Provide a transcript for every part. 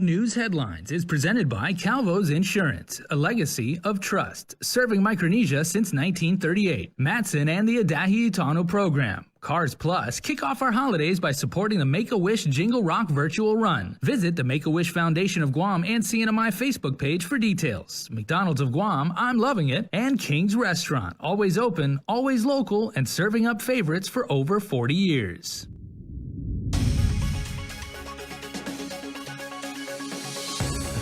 News Headlines is presented by Calvo's Insurance, a legacy of trust, serving Micronesia since 1938. Matson and the Adahi Itano program. Cars Plus, kick off our holidays by supporting the Make-A-Wish Jingle Rock Virtual Run. Visit the Make-A-Wish Foundation of Guam and CNMI Facebook page for details. McDonald's of Guam, I'm loving it, and King's Restaurant, always open, always local, and serving up favorites for over 40 years.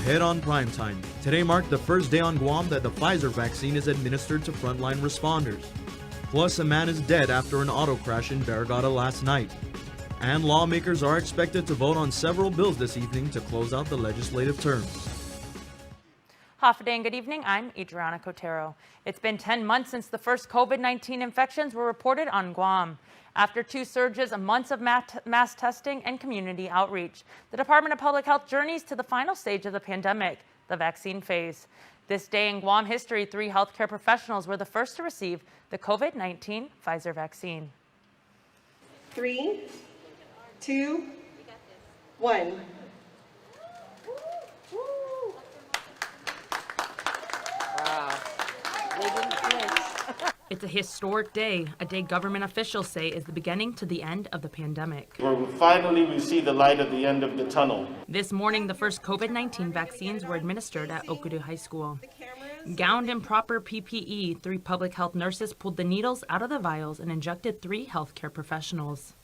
Head on primetime. Today marked the first day on Guam that the Pfizer vaccine is administered to frontline responders. Plus, a man is dead after an auto crash in Barragata last night. And lawmakers are expected to vote on several bills this evening to close out the legislative terms. Half a day and good evening. I'm Adriana Cotero. It's been 10 months since the first COVID-19 infections were reported on Guam. After 2 surges, months of mass testing and community outreach, the Department of Public Health journeys to the final stage of the pandemic, the vaccine phase. This day in Guam history, 3 healthcare professionals were the first to receive the COVID-19 Pfizer vaccine. 3, 2, 1. It's a historic day, a day government officials say is the beginning to the end of the pandemic. Finally, we see the light at the end of the tunnel. This morning, the first COVID-19 vaccines were administered at Okudu High School. Gowned in proper PPE, 3 public health nurses pulled the needles out of the vials and injected 3 healthcare professionals.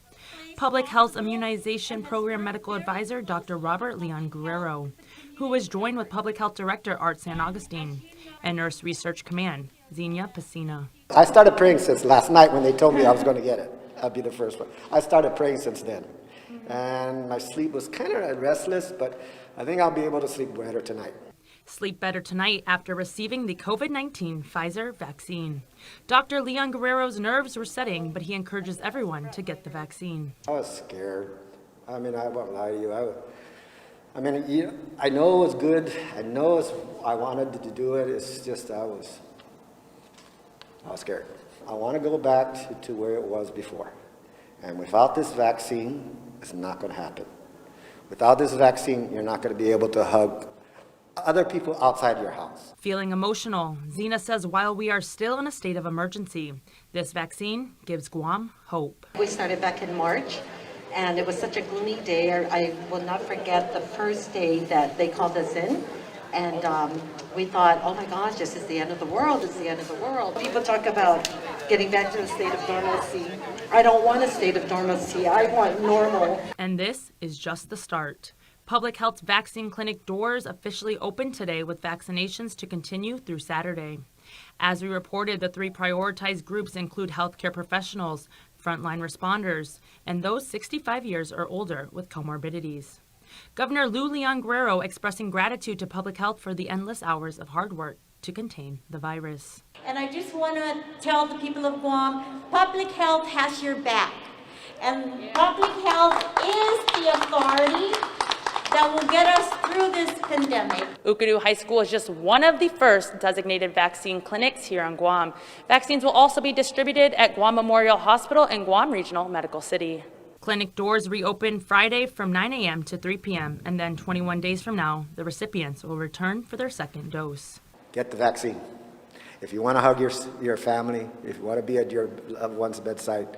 Public Health Immunization Program Medical Advisor Dr. Robert Leon Guerrero, who was joined with Public Health Director Art San Agustin and Nurse Research Command Xenia Pacina. I started praying since last night when they told me I was going to get it. I'd be the first one. I started praying since then. And my sleep was kind of restless, but I think I'll be able to sleep better tonight. Sleep better tonight after receiving the COVID-19 Pfizer vaccine. Dr. Leon Guerrero's nerves were setting, but he encourages everyone to get the vaccine. I was scared. I mean, I won't lie to you. I know it was good. I wanted to do it. It's just I was scared. I want to go back to where it was before. And without this vaccine, it's not going to happen. Without this vaccine, you're not going to be able to hug other people outside your house. Feeling emotional, Zena says while we are still in a state of emergency, this vaccine gives Guam hope. We started back in March, and it was such a gloomy day. I will not forget the first day that they called us in. And we thought, oh my gosh, this is the end of the world, it's the end of the world. People talk about getting back to a state of normalcy. I don't want a state of normalcy, I want normal. And this is just the start. Public Health's vaccine clinic doors officially opened today with vaccinations to continue through Saturday. As we reported, the 3 prioritized groups include healthcare professionals, frontline responders, and those 65 years or older with comorbidities. Governor Lou Leon Guerrero expressing gratitude to Public Health for the endless hours of hard work to contain the virus. And I just want to tell the people of Guam, Public Health has your back. And Public Health is the authority that will get us through this pandemic. Okudu High School is just one of the first designated vaccine clinics here on Guam. Vaccines will also be distributed at Guam Memorial Hospital and Guam Regional Medical City. Clinic doors reopen Friday from 9 a.m. to 3 p.m. and then 21 days from now, the recipients will return for their second dose. Get the vaccine. If you want to hug your family, if you want to be at your loved one's bedside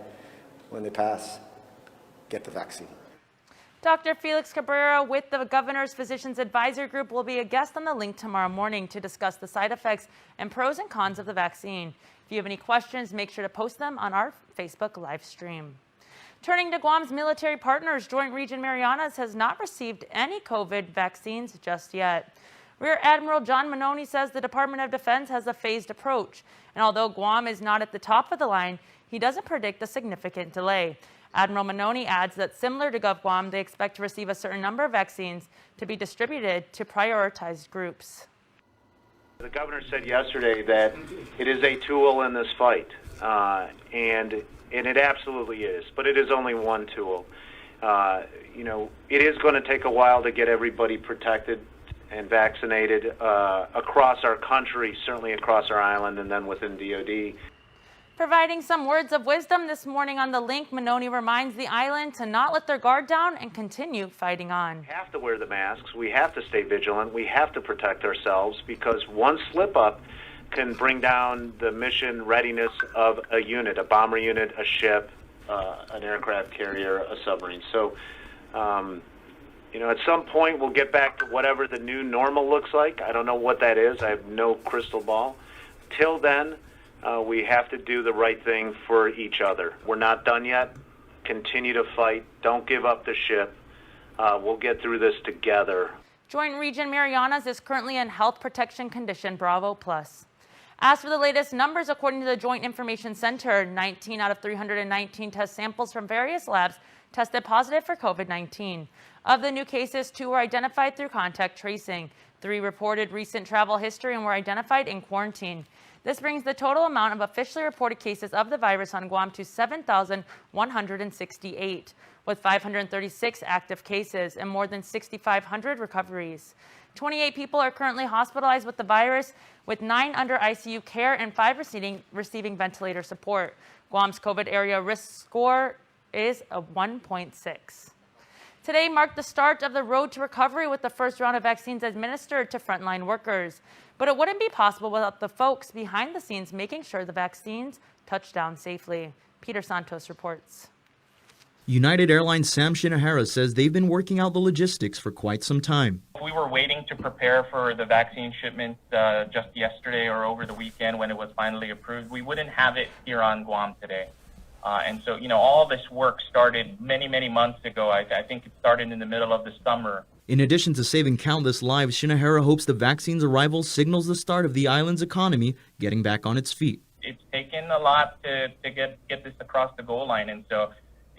when they pass, get the vaccine. Dr. Felix Cabrera with the Governor's Physicians Advisory Group will be a guest on The Link tomorrow morning to discuss the side effects and pros and cons of the vaccine. If you have any questions, make sure to post them on our Facebook live stream. Turning to Guam's military partners, Joint Region Marianas has not received any COVID vaccines just yet. Rear Admiral John Manoni says the Department of Defense has a phased approach, and although Guam is not at the top of the line, he doesn't predict a significant delay. Admiral Manoni adds that similar to GovGuam, they expect to receive a certain number of vaccines to be distributed to prioritized groups. The governor said yesterday that it is a tool in this fight, and it absolutely is, but it is only one tool. It is going to take a while to get everybody protected and vaccinated across our country, certainly across our island, and then within DOD. Providing some words of wisdom this morning on the link, Manoni reminds the island to not let their guard down and continue fighting on. We have to wear the masks. We have to stay vigilant. We have to protect ourselves because one slip up can bring down the mission readiness of a unit, a bomber unit, a ship, an aircraft carrier, a submarine. So, at some point we'll get back to whatever the new normal looks like. I don't know what that is. I have no crystal ball. Till then, we have to do the right thing for each other. We're not done yet. Continue to fight. Don't give up the ship. We'll get through this together. Joint Region Marianas is currently in health protection condition Bravo Plus. As for the latest numbers, according to the Joint Information Center, 19 out of 319 test samples from various labs tested positive for COVID-19. Of the new cases, 2 were identified through contact tracing. 3 reported recent travel history and were identified in quarantine. This brings the total amount of officially reported cases of the virus on Guam to 7,168, with 536 active cases and more than 6,500 recoveries. 28 people are currently hospitalized with the virus, with 9 under ICU care and 5 receiving ventilator support. Guam's COVID area risk score is a 1.6. Today marked the start of the road to recovery with the first round of vaccines administered to frontline workers. But it wouldn't be possible without the folks behind the scenes making sure the vaccines touch down safely. Peter Santos reports. United Airlines Sam Shinohara says they've been working out the logistics for quite some time. We were waiting to prepare for the vaccine shipment just yesterday or over the weekend when it was finally approved. We wouldn't have it here on Guam today. And so, all this work started many, many months ago. I think it started in the middle of the summer. In addition to saving countless lives, Shinohara hopes the vaccine's arrival signals the start of the island's economy getting back on its feet. It's taken a lot to get this across the goal line. And so,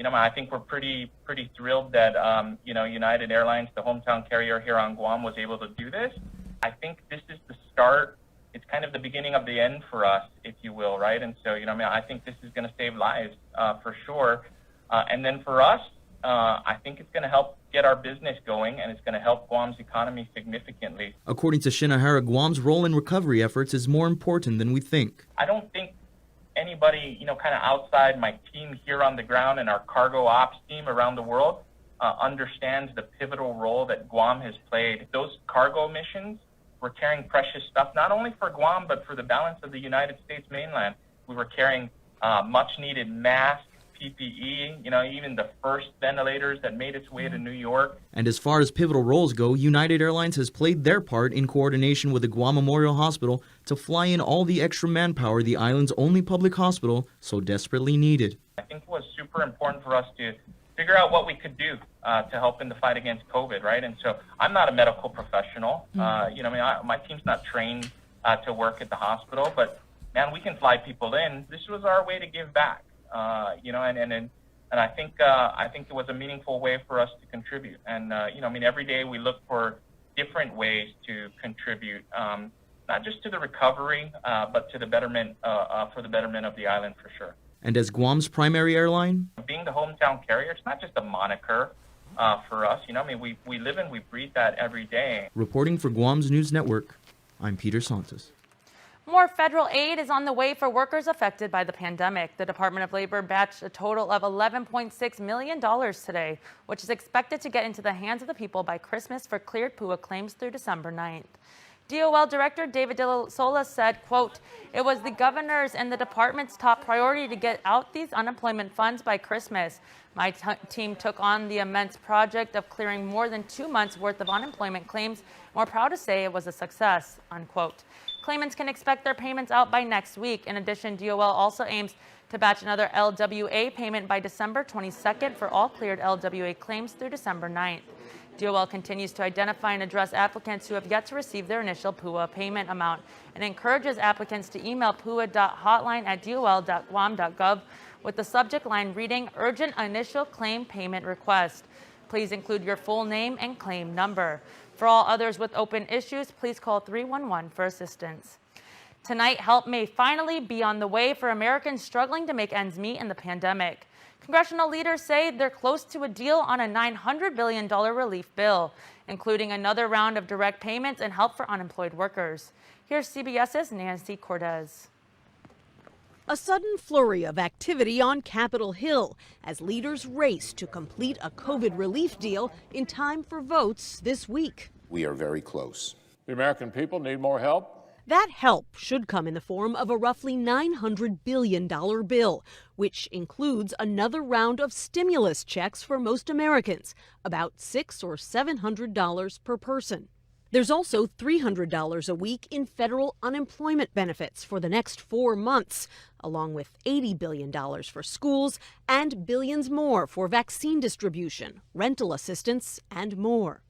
I think we're pretty thrilled that, United Airlines, the hometown carrier here on Guam, was able to do this. I think this is the start. It's kind of the beginning of the end for us, if you will, right? And so, I think this is going to save lives for sure. And then for us, I think it's going to help get our business going, and it's going to help Guam's economy significantly. According to Shinohara, Guam's role in recovery efforts is more important than we think. I don't think anybody, kind of outside my team here on the ground and our cargo ops team around the world understands the pivotal role that Guam has played. Those cargo missions were carrying precious stuff, not only for Guam, but for the balance of the United States mainland. We were carrying much-needed masks, PPE, even the first ventilators that made its way to New York. And as far as pivotal roles go, United Airlines has played their part in coordination with the Guam Memorial Hospital to fly in all the extra manpower the island's only public hospital so desperately needed. I think it was super important for us to figure out what we could do to help in the fight against COVID, right? And so I'm not a medical professional. My team's not trained to work at the hospital, but man, we can fly people in. This was our way to give back. And I think it was a meaningful way for us to contribute. And every day we look for different ways to contribute, not just to the recovery, but to the betterment for the betterment of the island for sure. And as Guam's primary airline, being the hometown carrier, it's not just a moniker for us. We live and we breathe that every day. Reporting for Guam's News Network, I'm Peter Santos. More federal aid is on the way for workers affected by the pandemic. The Department of Labor batched a total of $11.6 million today, which is expected to get into the hands of the people by Christmas for cleared PUA claims through December 9th. DOL Director David De La Sola said, quote, "It was the governor's and the department's top priority to get out these unemployment funds by Christmas. My team took on the immense project of clearing more than 2 months worth of unemployment claims. We're proud to say it was a success," unquote. Claimants can expect their payments out by next week. In addition, DOL also aims to batch another LWA payment by December 22nd for all cleared LWA claims through December 9th. DOL continues to identify and address applicants who have yet to receive their initial PUA payment amount and encourages applicants to email pua.hotline@dol.guam.gov with the subject line reading "Urgent Initial Claim Payment Request." Please include your full name and claim number. For all others with open issues, please call 311 for assistance. Tonight, help may finally be on the way for Americans struggling to make ends meet in the pandemic. Congressional leaders say they're close to a deal on a $900 billion relief bill, including another round of direct payments and help for unemployed workers. Here's CBS's Nancy Cortez. A sudden flurry of activity on Capitol Hill as leaders race to complete a COVID relief deal in time for votes this week. We are very close. The American people need more help. That help should come in the form of a roughly $900 billion bill, which includes another round of stimulus checks for most Americans, about $600 or $700 per person. There's also $300 a week in federal unemployment benefits for the next 4 months, along with $80 billion for schools and billions more for vaccine distribution, rental assistance, and more.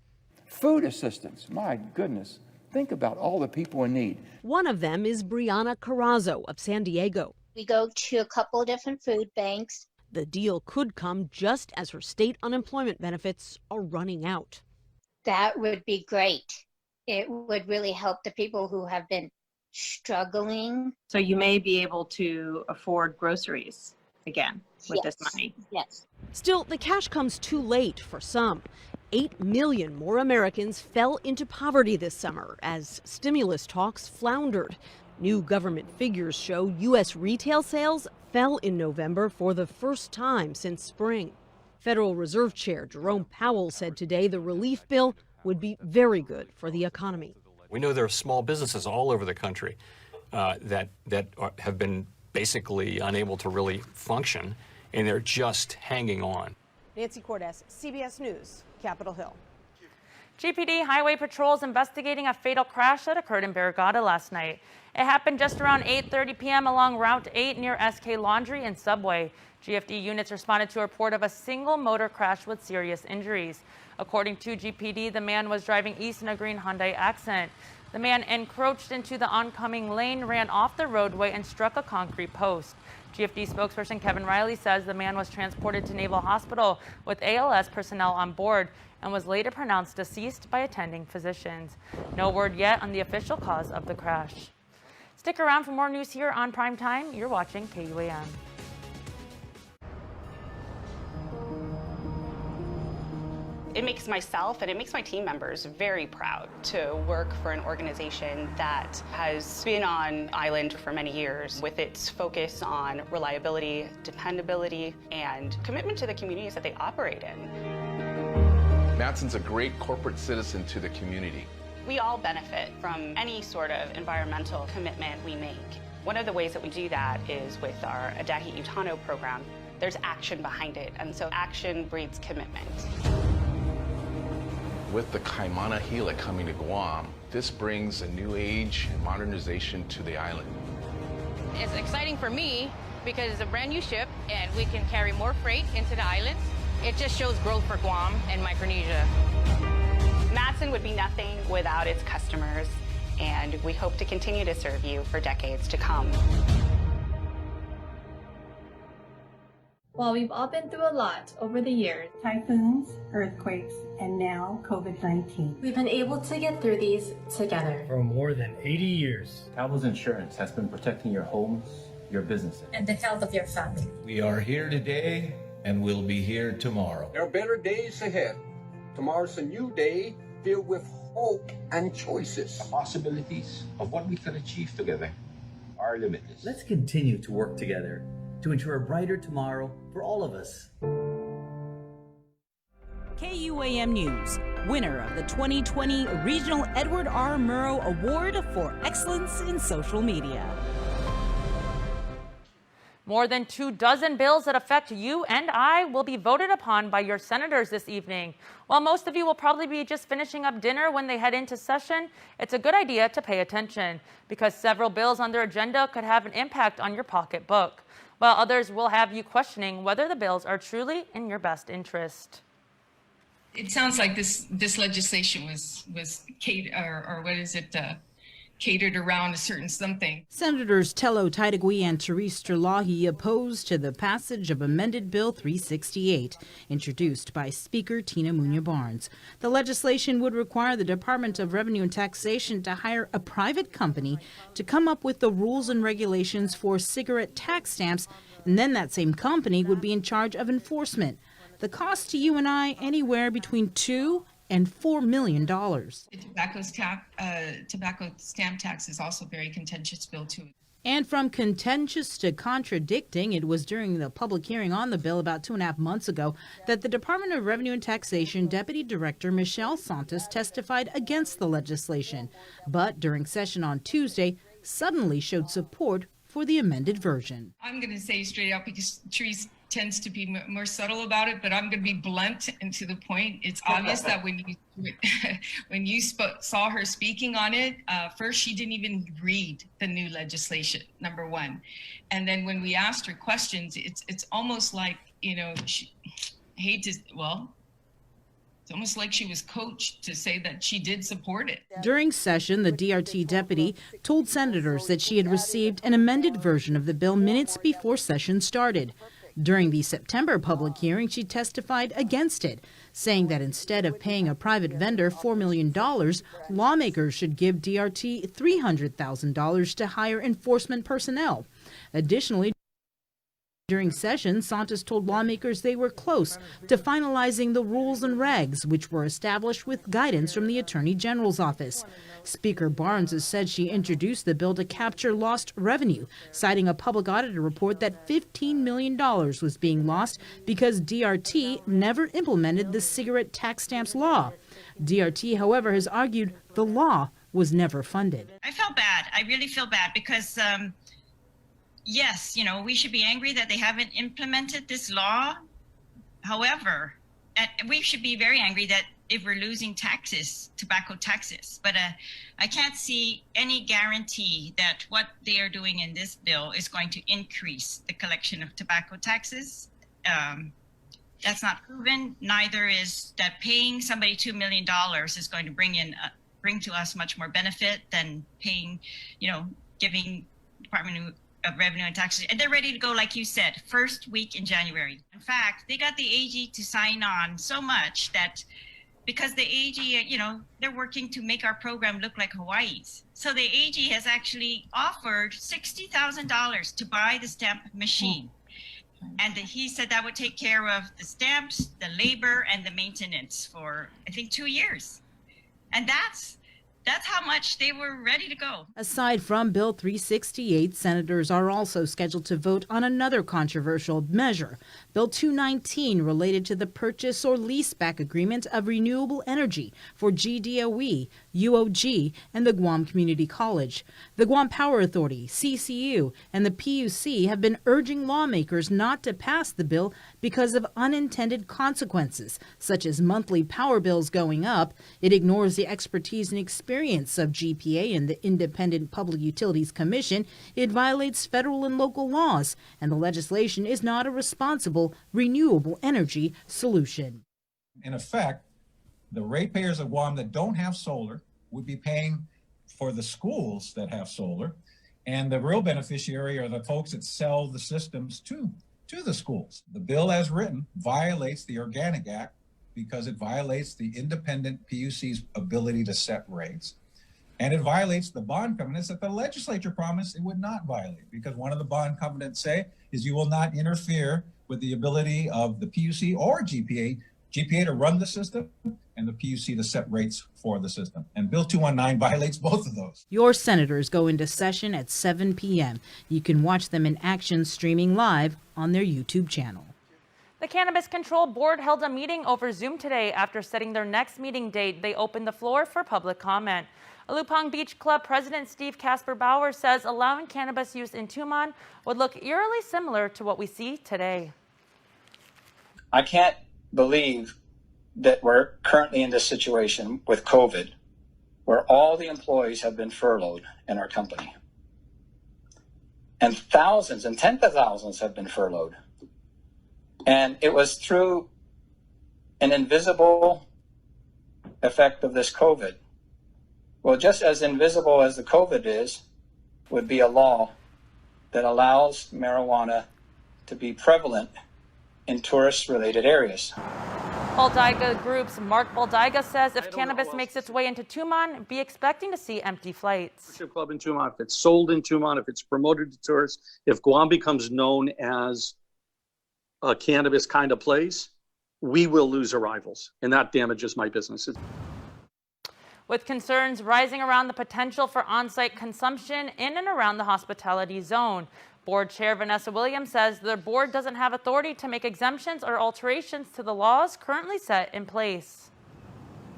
Food assistance, my goodness. Think about all the people in need. One of them is Brianna Carrazzo of San Diego. We go to a couple of different food banks. The deal could come just as her state unemployment benefits are running out. That would be great. It would really help the people who have been struggling. So you may be able to afford groceries again with this money. Yes. Still, the cash comes too late for some. 8 million more Americans fell into poverty this summer as stimulus talks floundered. New government figures show U.S. retail sales fell in November for the first time since spring. Federal Reserve Chair Jerome Powell said today the relief bill would be very good for the economy. We know there are small businesses all over the country that have been basically unable to really function, and they're just hanging on. Nancy Cordes, CBS News, Capitol Hill. GPD Highway Patrol is investigating a fatal crash that occurred in Barrigada last night. It happened just around 8:30 p.m. along Route 8 near SK Laundry and Subway. GFD units responded to a report of a single motor crash with serious injuries. According to GPD, the man was driving east in a green Hyundai Accent. The man encroached into the oncoming lane, ran off the roadway, and struck a concrete post. GFD spokesperson Kevin Riley says the man was transported to Naval Hospital with ALS personnel on board and was later pronounced deceased by attending physicians. No word yet on the official cause of the crash. Stick around for more news here on Primetime. You're watching KUAM. It makes myself and it makes my team members very proud to work for an organization that has been on island for many years with its focus on reliability, dependability, and commitment to the communities that they operate in. Matson's a great corporate citizen to the community. We all benefit from any sort of environmental commitment we make. One of the ways that we do that is with our Adahi Utano program. There's action behind it, and so action breeds commitment. With the Kaimana Gila coming to Guam, this brings a new age and modernization to the island. It's exciting for me because it's a brand new ship and we can carry more freight into the islands. It just shows growth for Guam and Micronesia. Matson would be nothing without its customers, and we hope to continue to serve you for decades to come. While we've all been through a lot over the years, typhoons, earthquakes, and now COVID-19, we've been able to get through these together. For more than 80 years, Calvo's Insurance has been protecting your homes, your businesses, And the health of your family. We are here today and we'll be here tomorrow. There are better days ahead. Tomorrow's a new day filled with hope and choices. The possibilities of what we can achieve together are limitless. Let's continue to work together to ensure a brighter tomorrow for all of us. KUAM News, winner of the 2020 Regional Edward R. Murrow Award for Excellence in Social Media. More than 24 bills that affect you and I will be voted upon by your senators this evening. While most of you will probably be just finishing up dinner when they head into session, it's a good idea to pay attention because several bills on their agenda could have an impact on your pocketbook, while others will have you questioning whether the bills are truly in your best interest. It sounds like this legislation was catered around a certain something. Senators Tello Taitagui and Therese Terlahi opposed to the passage of Amended Bill 368, introduced by Speaker Tina Munya-Barnes. The legislation would require the Department of Revenue and Taxation to hire a private company to come up with the rules and regulations for cigarette tax stamps, and then that same company would be in charge of enforcement. The cost to you and I anywhere between $2 and $4 million. The tobacco stamp tax is also a very contentious bill too. And from contentious to contradicting, it was during the public hearing on the bill about 2.5 months ago that the Department of Revenue and Taxation Deputy Director Michelle Santos testified against the legislation, but during session on Tuesday suddenly showed support for the amended version. I'm going to say straight out, because Therese tends to be more subtle about it, but I'm going to be blunt and to the point. It's obvious that when you saw her speaking on it, first she didn't even read the new legislation, number one, and then when we asked her questions, it's almost like, you know, it's almost like she was coached to say that she did support it. During session, the DRT deputy told senators that she had received an amended version of the bill minutes before session started. During the September public hearing, she testified against it, saying that instead of paying a private vendor $4 million, lawmakers should give DRT $300,000 to hire enforcement personnel. Additionally, during session, Santos told lawmakers they were close to finalizing the rules and regs, which were established with guidance from the Attorney General's office. Speaker Barnes has said she introduced the bill to capture lost revenue, citing a public auditor report that $15 million was being lost because DRT never implemented the cigarette tax stamps law. DRT, however, has argued the law was never funded. I felt bad. I really feel bad because yes, you know, we should be angry that they haven't implemented this law. However, we should be very angry that if we're losing taxes, tobacco taxes. But I can't see any guarantee that what they are doing in this bill is going to increase the collection of tobacco taxes. That's not proven. Neither is that paying somebody $2 million is going to bring to us much more benefit than paying, you know, giving Department of Revenue and Taxes. And they're ready to go, like you said, first week in January. In fact, they got the AG to sign on so much that because the AG, you know, they're working to make our program look like Hawaii's. So the AG has actually offered $60,000 to buy the stamp machine. And he said that would take care of the stamps, the labor, and the maintenance for, I think, 2 years. And that's how much they were ready to go. Aside from Bill 368, senators are also scheduled to vote on another controversial measure, Bill 219, related to the purchase or leaseback agreement of renewable energy for GDOE, UOG, and the Guam Community College. The Guam Power Authority, CCU, and the PUC have been urging lawmakers not to pass the bill because of unintended consequences, such as monthly power bills going up. It ignores the expertise and experience of GPA and the Independent Public Utilities Commission. It violates federal and local laws, and the legislation is not a responsible renewable energy solution. In effect, the ratepayers of Guam that don't have solar would be paying for the schools that have solar, and the real beneficiary are the folks that sell the systems to the schools. The bill as written violates the Organic Act because it violates the independent PUC's ability to set rates. And it violates the bond covenants that the legislature promised it would not violate, because one of the bond covenants say is you will not interfere with the ability of the PUC or GPA to run the system and the PUC to set rates for the system. And Bill 219 violates both of those. Your senators go into session at 7 p.m. You can watch them in action streaming live on their YouTube channel. The Cannabis Control Board held a meeting over Zoom today. After setting their next meeting date, they opened the floor for public comment. Alupang Beach Club President Steve Casper Bauer says allowing cannabis use in Tumon would look eerily similar to what we see today. I can't believe that we're currently in this situation with COVID, where all the employees have been furloughed in our company. And thousands and tens of thousands have been furloughed. And it was through an invisible effect of this COVID. Well, just as invisible as the COVID is, would be a law that allows marijuana to be prevalent in tourist-related areas. Baldiga Group's Mark Baldiga says if cannabis makes its way into Tumon, be expecting to see empty flights. Club in Tumon, if it's sold in Tumon, if it's promoted to tourists, if Guam becomes known as a cannabis kind of place, we will lose arrivals, and that damages my businesses. with concerns rising around the potential for on-site consumption in and around the hospitality zone. Board Chair Vanessa Williams says their board doesn't have authority to make exemptions or alterations to the laws currently set in place.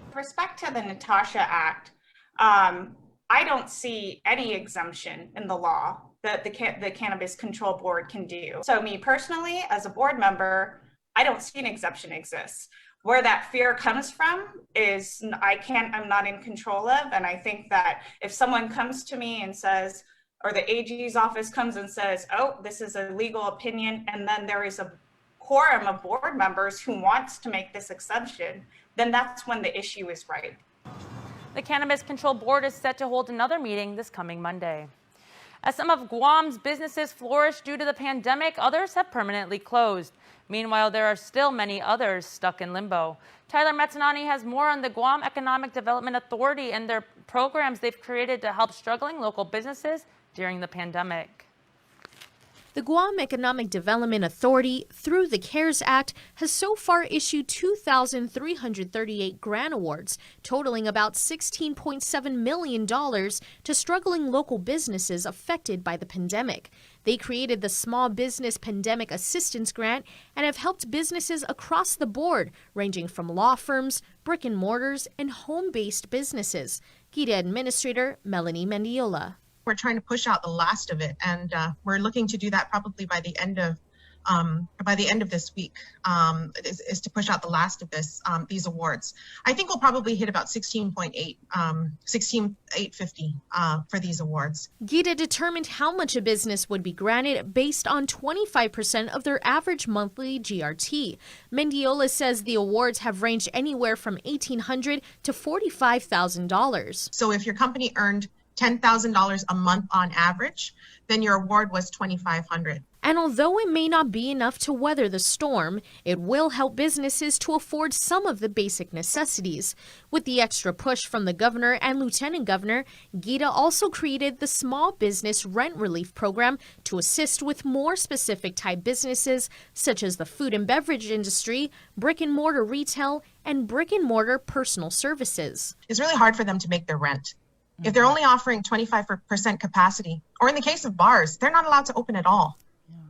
With respect to the Natasha Act, I don't see any exemption in the law that the Cannabis Control Board can do. So me personally, as a board member, I don't see an exemption exists. Where that fear comes from is I'm not in control of. And I think that if someone comes to me and says, or the AG's office comes and says, oh, this is a legal opinion, and then there is a quorum of board members who wants to make this exception, then that's when the issue is ripe. The Cannabis Control Board is set to hold another meeting this coming Monday. As some of Guam's businesses flourish due to the pandemic, others have permanently closed. Meanwhile, there are still many others stuck in limbo. Tyler Metzanani has more on the Guam Economic Development Authority and their programs they've created to help struggling local businesses during the pandemic. The Guam Economic Development Authority, through the CARES Act, has so far issued 2,338 grant awards, totaling about $16.7 million to struggling local businesses affected by the pandemic. They created the Small Business Pandemic Assistance Grant and have helped businesses across the board, ranging from law firms, brick and mortars, and home-based businesses. GIDA Administrator Melanie Mendiola. We're trying to push out the last of it, and we're looking to do that probably by the end of this week. Is to push out the last of these awards. I think we'll probably hit about 16,850 for these awards. GIDA determined how much a business would be granted based on 25% of their average monthly GRT. Mendiola says the awards have ranged anywhere from $1,800 to $45,000. So if your company earned $10,000 a month on average, then your award was $2,500. And although it may not be enough to weather the storm, it will help businesses to afford some of the basic necessities. With the extra push from the governor and lieutenant governor, GIDA also created the Small Business Rent Relief Program to assist with more specific type businesses such as the food and beverage industry, brick and mortar retail, and brick and mortar personal services. It's really hard for them to make their rent. If they're only offering 25% capacity, or in the case of bars, they're not allowed to open at all.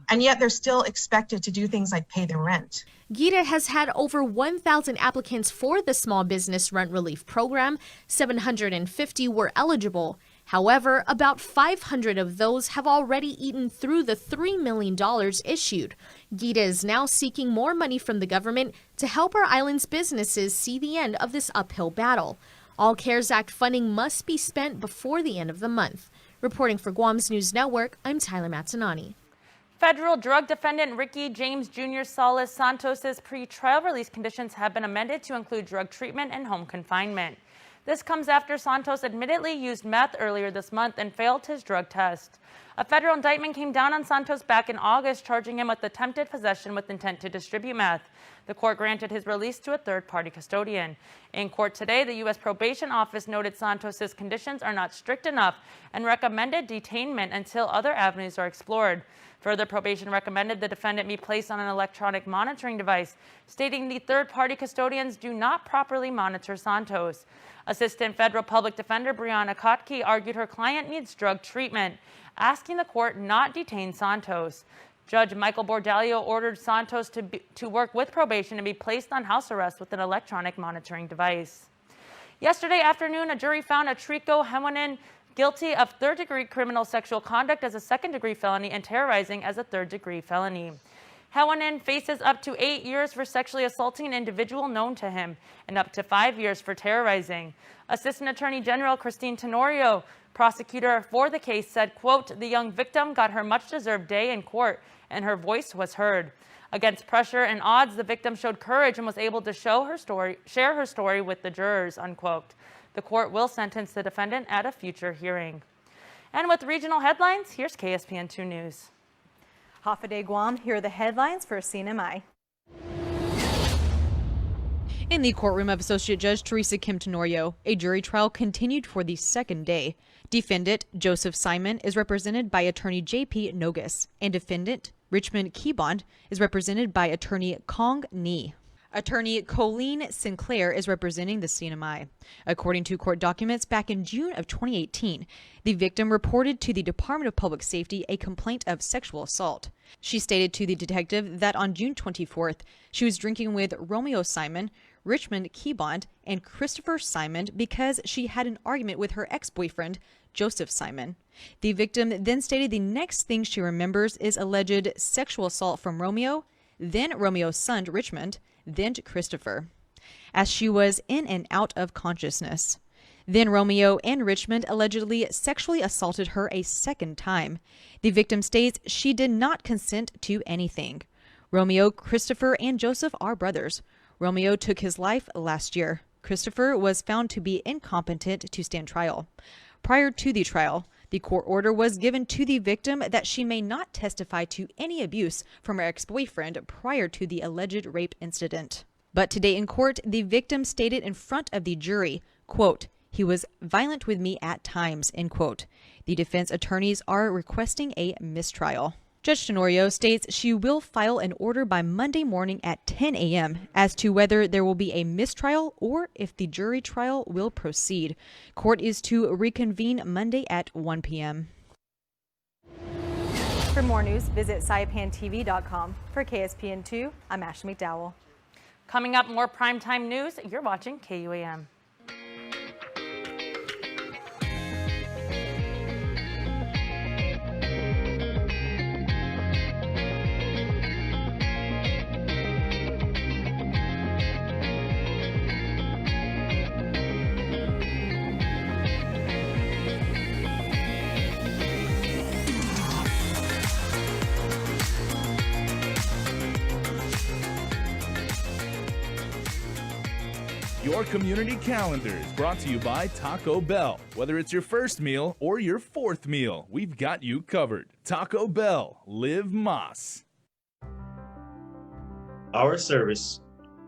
And yet they're still expected to do things like pay their rent. GIDA has had over 1,000 applicants for the Small Business Rent Relief Program. 750 were eligible. However, about 500 of those have already eaten through the $3 million issued. GIDA is now seeking more money from the government to help our island's businesses see the end of this uphill battle. All CARES Act funding must be spent before the end of the month. Reporting for Guam's News Network, I'm Tyler Matsanani. Federal drug defendant Ricky James Jr. Salas Santos' pre-trial release conditions have been amended to include drug treatment and home confinement. This comes after Santos admittedly used meth earlier this month and failed his drug test. A federal indictment came down on Santos back in August, charging him with attempted possession with intent to distribute meth. The court granted his release to a third-party custodian. In court today, the U.S. Probation Office noted Santos' conditions are not strict enough and recommended detainment until other avenues are explored. Further, probation recommended the defendant be placed on an electronic monitoring device, stating the third-party custodians do not properly monitor Santos. Assistant Federal Public Defender Brianna Kotke argued her client needs drug treatment, asking the court not detain Santos. Judge Michael Bordalio ordered Santos to work with probation and be placed on house arrest with an electronic monitoring device. Yesterday afternoon, a jury found Atrico Hewanin guilty of third-degree criminal sexual conduct as a second-degree felony and terrorizing as a third-degree felony. Hewanin faces up to 8 years for sexually assaulting an individual known to him and up to 5 years for terrorizing. Assistant Attorney General Christine Tenorio, prosecutor for the case, said, quote, "The young victim got her much-deserved day in court and her voice was heard. Against pressure and odds, the victim showed courage and was able to share her story with the jurors," unquote. The court will sentence the defendant at a future hearing. And with regional headlines, here's KSPN 2 News. Hafa Guam, here are the headlines for CNMI. In the courtroom of Associate Judge Teresa Kim Tenorio, a jury trial continued for the second day. Defendant Joseph Simon is represented by attorney J.P. Nogus, and defendant Richmond Keybond is represented by attorney Kong Ni. Attorney Colleen Sinclair is representing the CNMI. According to court documents, back in June of 2018, the victim reported to the Department of Public Safety a complaint of sexual assault. She stated to the detective that on June 24th, she was drinking with Romeo Simon, Richmond Keybond, and Christopher Simon because she had an argument with her ex-boyfriend, Joseph Simon. The victim then stated the next thing she remembers is alleged sexual assault from Romeo, then Romeo's son, Richmond, then to Christopher, as she was in and out of consciousness. Then Romeo and Richmond allegedly sexually assaulted her a second time. The victim states she did not consent to anything. Romeo, Christopher, and Joseph are brothers. Romeo took his life last year. Christopher was found to be incompetent to stand trial. Prior to the trial, the court order was given to the victim that she may not testify to any abuse from her ex-boyfriend prior to the alleged rape incident. But today in court, the victim stated in front of the jury, quote, "He was violent with me at times," end quote. The defense attorneys are requesting a mistrial. Judge Tenorio states she will file an order by Monday morning at 10 a.m. as to whether there will be a mistrial or if the jury trial will proceed. Court is to reconvene Monday at 1 p.m. For more news, visit saipantv.com. For KSPN2, I'm Ashley McDowell. Coming up, more primetime news. You're watching KUAM. Your community calendar is brought to you by Taco Bell. Whether it's your first meal or your fourth meal, we've got you covered. Taco Bell, live Más. Our service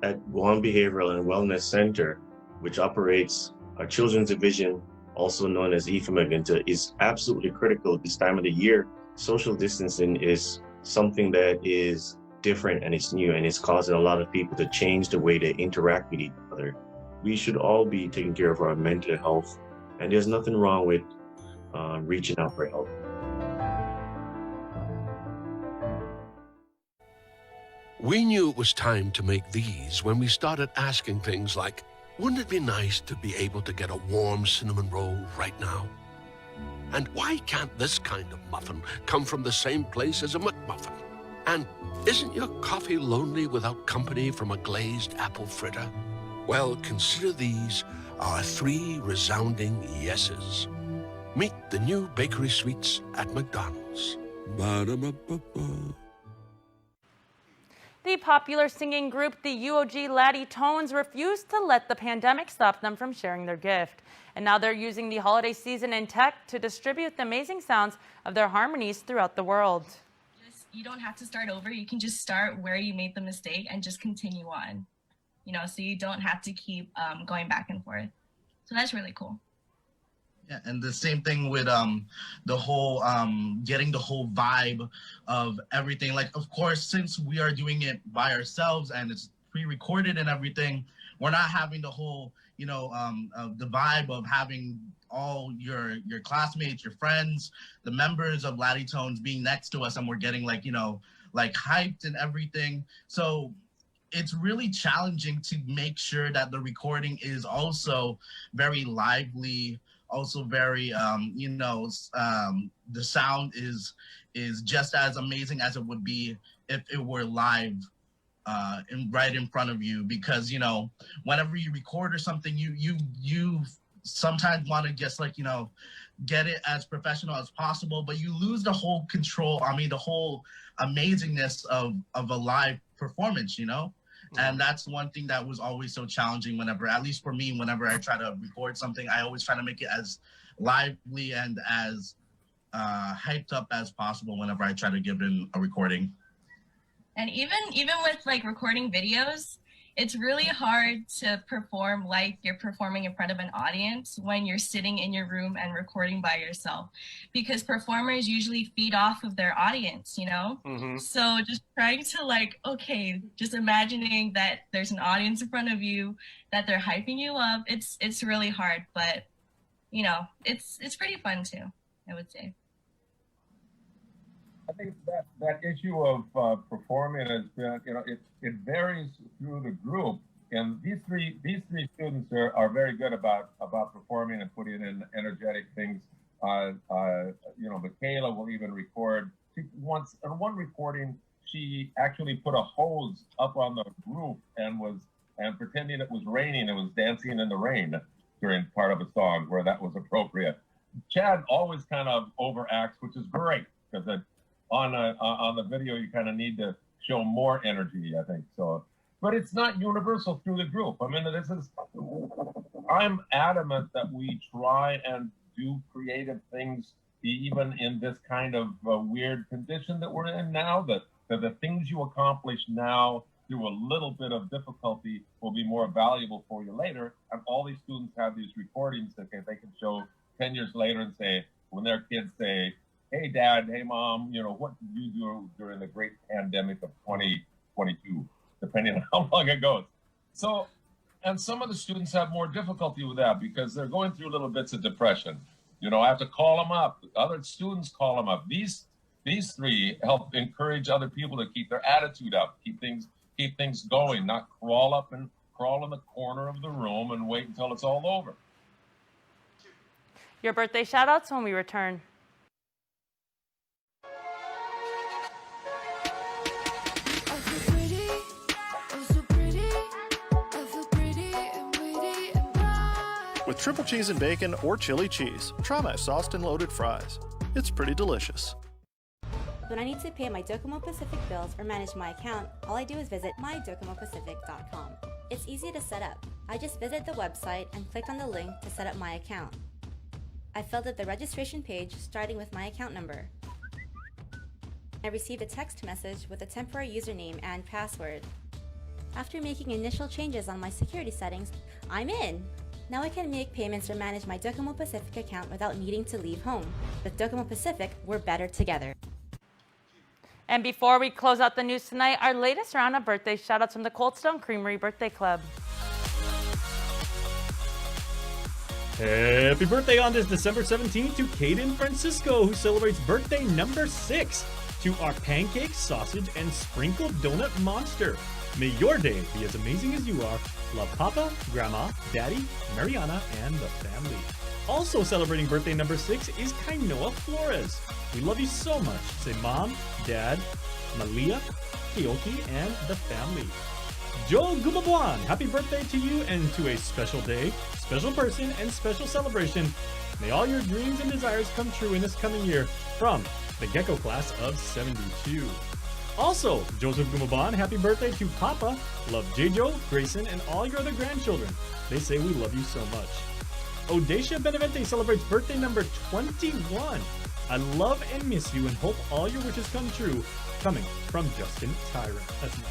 at KUAM Behavioral and Wellness Center, which operates our children's division, also known as IFAMAGANTA, is absolutely critical this time of the year. Social distancing is something that is different and it's new, and it's causing a lot of people to change the way they interact with each other. We should all be taking care of our mental health, and there's nothing wrong with reaching out for help. We knew it was time to make these when we started asking things like, wouldn't it be nice to be able to get a warm cinnamon roll right now? And why can't this kind of muffin come from the same place as a McMuffin? And isn't your coffee lonely without company from a glazed apple fritter? Well, consider these our 3 resounding yeses. Meet the new bakery sweets at McDonald's. Ba-da-ba-ba-ba. The popular singing group, the UOG Laddie Tones, refused to let the pandemic stop them from sharing their gift. And now they're using the holiday season in tech to distribute the amazing sounds of their harmonies throughout the world. You don't have to start over. You can just start where you made the mistake and just continue on. So you don't have to keep going back and forth. So that's really cool. Yeah, and the same thing with the whole getting the whole vibe of everything. Like, of course, since we are doing it by ourselves and it's pre-recorded and everything, we're not having the whole, the vibe of having all your classmates, your friends, the members of Laddie Tones being next to us, and we're getting like hyped and everything. So it's really challenging to make sure that the recording is also very lively, also very, the sound is just as amazing as it would be if it were live right in front of you. Because, whenever you record or something, you sometimes want to just get it as professional as possible, but you lose the whole control. The whole amazingness of a live performance, And that's one thing that was always so challenging whenever, at least for me, whenever I try to record something, I always try to make it as lively and as hyped up as possible whenever I try to give in a recording. And even with recording videos, it's really hard to perform like you're performing in front of an audience when you're sitting in your room and recording by yourself, because performers usually feed off of their audience, you know? So just trying to like, okay, just imagining that there's an audience in front of you, that they're hyping you up. It's really hard, but you know, it's pretty fun too, I would say. I think that issue of performing has been, you know, it varies through the group, and these three students are very good about performing and putting in energetic things. You know, Michaela will even record. Once on one recording, she actually put a hose up on the roof and pretending it was raining and was dancing in the rain during part of a song where that was appropriate. Chad always kind of overacts, which is great, because on the video you kind of need to show more energy, I think. So, but it's not universal through the group. I mean, I'm adamant that we try and do creative things even in this kind of weird condition that we're in now, that the things you accomplish now through a little bit of difficulty will be more valuable for you later. And all these students have these recordings that they can show 10 years later and say, when their kids say, hey, Dad, hey, Mom, you know, what did you do during the great pandemic of 2022, depending on how long it goes. So, and some of the students have more difficulty with that because they're going through little bits of depression. You know, I have to call them up. Other students call them up. These three help encourage other people to keep their attitude up, keep things going, not crawl in the corner of the room and wait until it's all over. Your birthday shout outs when we return. With triple cheese and bacon or chili cheese, try my sauced and loaded fries. It's pretty delicious. When I need to pay my Docomo Pacific bills or manage my account, all I do is visit mydocomopacific.com. It's easy to set up. I just visit the website and click on the link to set up my account. I filled out the registration page starting with my account number. I received a text message with a temporary username and password. After making initial changes on my security settings, I'm in! Now I can make payments or manage my Docomo Pacific account without needing to leave home. With Docomo Pacific, we're better together. And before we close out the news tonight, our latest round of birthday shout-outs from the Cold Stone Creamery Birthday Club. Happy birthday on this December 17th to Caden Francisco, who celebrates birthday number 6. To our pancake, sausage, and sprinkled donut monster. May your day be as amazing as you are. Love Papa, Grandma, Daddy, Mariana, and the family. Also celebrating birthday number 6 is Kainoa Flores. We love you so much. Say Mom, Dad, Malia, Kioki, and the family. Joe Gumabuan, happy birthday to you and to a special day, special person, and special celebration. May all your dreams and desires come true in this coming year from the Gecko class of 72. Also, Joseph Gumaban, happy birthday to Papa. Love J-Jo, Grayson, and all your other grandchildren. They say we love you so much. Odacia Benavente celebrates birthday number 21. I love and miss you and hope all your wishes come true. Coming from Justin Tyrant. That's nice.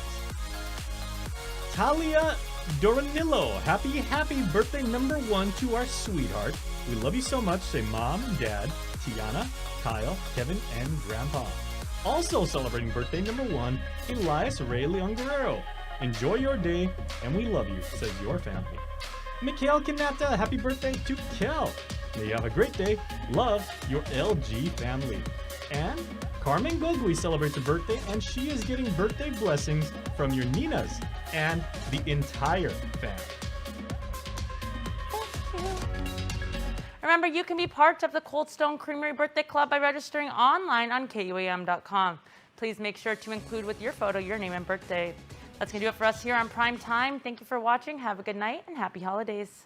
Talia Doranillo, happy birthday number 1 to our sweetheart. We love you so much. Say Mom, Dad, Tiana, Kyle, Kevin, and Grandpa. Also celebrating birthday number 1, Elias Ray Leon Guerrero. Enjoy your day, and we love you, says your family. Mikhail Kanata, happy birthday to Kel. May you have a great day. Love, your LG family. And Carmen Gogui celebrates a birthday, and she is getting birthday blessings from your Ninas and the entire family. Remember, you can be part of the Cold Stone Creamery Birthday Club by registering online on KUAM.com. Please make sure to include with your photo your name and birthday. That's going to do it for us here on Prime Time. Thank you for watching. Have a good night and happy holidays.